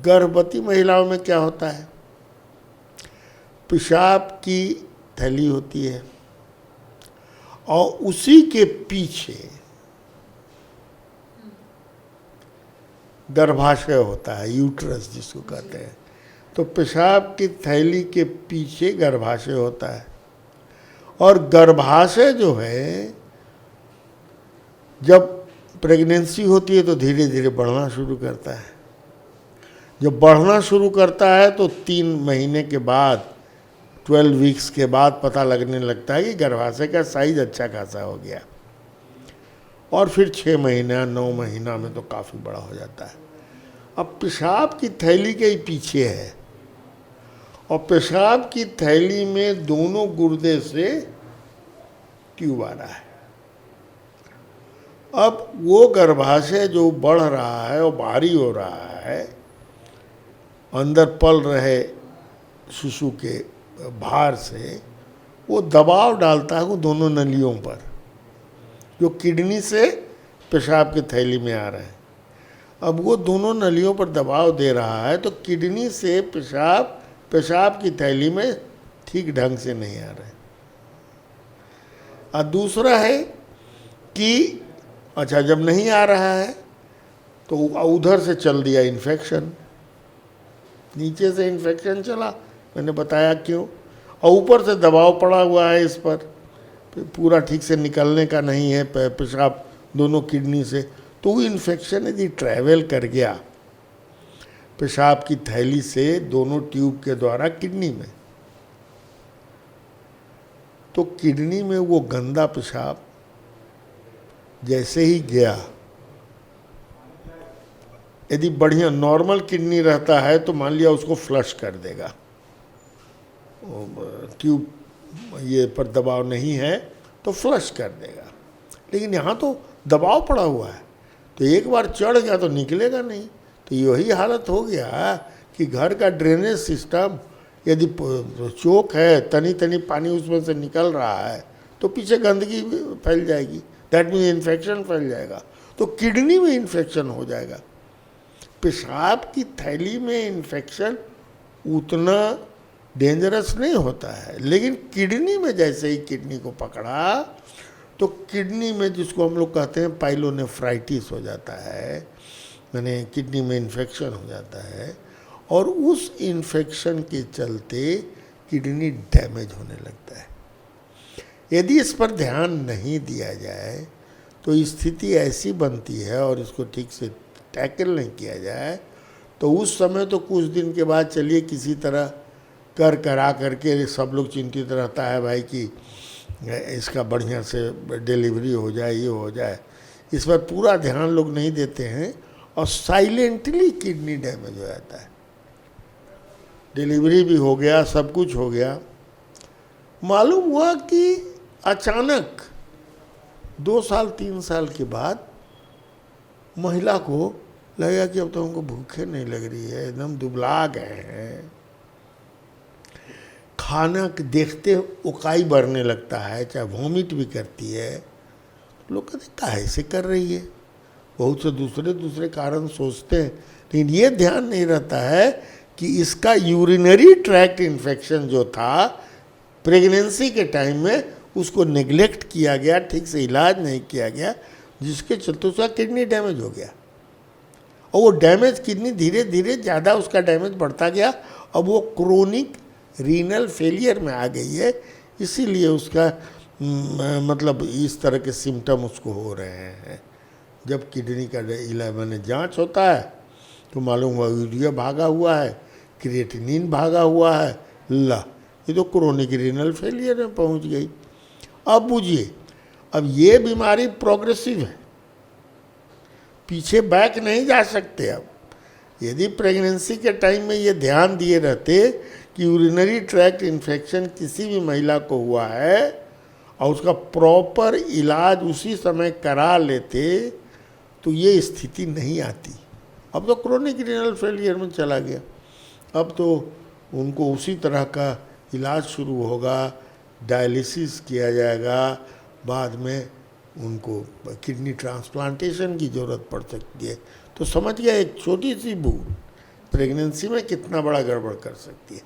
गर्भवती महिलाओं में क्या होता है, पेशाब की थैली होती है और उसी के पीछे गर्भाशय होता है, यूट्रस जिसको कहते हैं। तो पेशाब की थैली के पीछे गर्भाशय होता है और गर्भाशय जो है जब प्रेगनेंसी होती है तो धीरे धीरे बढ़ना शुरू करता है। जब बढ़ना शुरू करता है तो 3 महीने के बाद 12 वीक्स के बाद पता लगने लगता है कि गर्भाशय का साइज अच्छा खासा हो गया और फिर 6 महीना 9 महीना में तो काफ़ी बड़ा हो जाता है। अब पेशाब की थैली के ही पीछे है और पेशाब की थैली में दोनों गुर्दे से ट्यूब आ रहा है। अब वो गर्भाशय जो बढ़ रहा है और भारी हो रहा है, अंदर पल रहे शिशु के भार से वो दबाव डालता है वो दोनों नलियों पर जो किडनी से पेशाब की थैली में आ रहे हैं। अब वो दोनों नलियों पर दबाव दे रहा है तो किडनी से पेशाब की थैली में ठीक ढंग से नहीं आ रहे। और दूसरा है कि अच्छा जब नहीं आ रहा है तो उधर से चल दिया इन्फेक्शन, नीचे से इन्फेक्शन चला, मैंने बताया क्यों, और ऊपर से दबाव पड़ा हुआ है इस पर, पूरा ठीक से निकलने का नहीं है पेशाब दोनों किडनी से। तो वो इन्फेक्शन यदि ट्रैवल कर गया पेशाब की थैली से दोनों ट्यूब के द्वारा किडनी में, तो किडनी में वो गंदा पेशाब जैसे ही गया, यदि बढ़िया नॉर्मल किडनी रहता है तो मान लिया उसको फ्लश कर देगा, ट्यूब ये पर दबाव नहीं है तो फ्लश कर देगा। लेकिन यहाँ तो दबाव पड़ा हुआ है तो एक बार चढ़ गया तो निकलेगा नहीं। तो यही हालत हो गया कि घर का ड्रेनेज सिस्टम यदि चोक है, तनी तनी पानी उसमें से निकल रहा है तो पीछे गंदगी फैल जाएगी, दैट मीन्स इन्फेक्शन फैल जाएगा, तो किडनी में इन्फेक्शन हो जाएगा। पेशाब की थैली में इन्फेक्शन उतना डेंजरस नहीं होता है, लेकिन किडनी में जैसे ही किडनी को पकड़ा तो किडनी में जिसको हम लोग कहते हैं पाइलोनेफ्राइटिस हो जाता है, यानी किडनी में इन्फेक्शन हो जाता है और उस इन्फेक्शन के चलते किडनी डैमेज होने लगता है। यदि इस पर ध्यान नहीं दिया जाए तो स्थिति ऐसी बनती है और इसको ठीक से टैकल नहीं किया जाए तो उस समय तो कुछ दिन के बाद चलिए किसी तरह करा करके सब लोग चिंतित रहता है भाई कि इसका बढ़िया से डिलीवरी हो जाए, ये हो जाए, इस पर पूरा ध्यान लोग नहीं देते हैं और साइलेंटली किडनी डैमेज हो जाता है। डिलीवरी भी हो गया, सब कुछ हो गया, मालूम हुआ कि अचानक 2 साल 3 साल के बाद महिला को लगेगा कि अब तो हमको भूखे नहीं लग रही है, एकदम दुबला गए हैं, खाना देखते उकाई बढ़ने लगता है, चाहे वॉमिट भी करती है। लोग कहते काहे से कर रही है, बहुत से दूसरे कारण सोचते हैं, लेकिन ये ध्यान नहीं रहता है कि इसका यूरिनरी ट्रैक्ट इन्फेक्शन जो था प्रेगनेंसी के टाइम में उसको नेग्लेक्ट किया गया, ठीक से इलाज नहीं किया गया, जिसके चलते उसका किडनी डैमेज हो गया और वो डैमेज किडनी धीरे धीरे ज़्यादा उसका डैमेज बढ़ता गया। अब वो क्रोनिक रीनल फेलियर में आ गई है, इसीलिए उसका मतलब इस तरह के सिम्टम उसको हो रहे हैं। जब किडनी का मैंने जांच होता है तो मालूम हुआ यूरिया भागा हुआ है, क्रिएटिनिन भागा हुआ है, ये तो क्रोनिक रीनल फेलियर में पहुंच गई। अब बुझिए, अब ये बीमारी प्रोग्रेसिव है, पीछे बैक नहीं जा सकते। अब यदि प्रेगनेंसी के टाइम में ये ध्यान दिए रहते कि यूरिनरी ट्रैक्ट इन्फेक्शन किसी भी महिला को हुआ है और उसका प्रॉपर इलाज उसी समय करा लेते तो ये स्थिति नहीं आती। अब तो क्रोनिक रीनल फेलियर में चला गया, अब तो उनको उसी तरह का इलाज शुरू होगा, डायलिसिस किया जाएगा, बाद में उनको किडनी ट्रांसप्लांटेशन की ज़रूरत पड़ सकती है। तो समझ गया, एक छोटी सी भूल प्रेगनेंसी में कितना बड़ा गड़बड़ कर सकती है।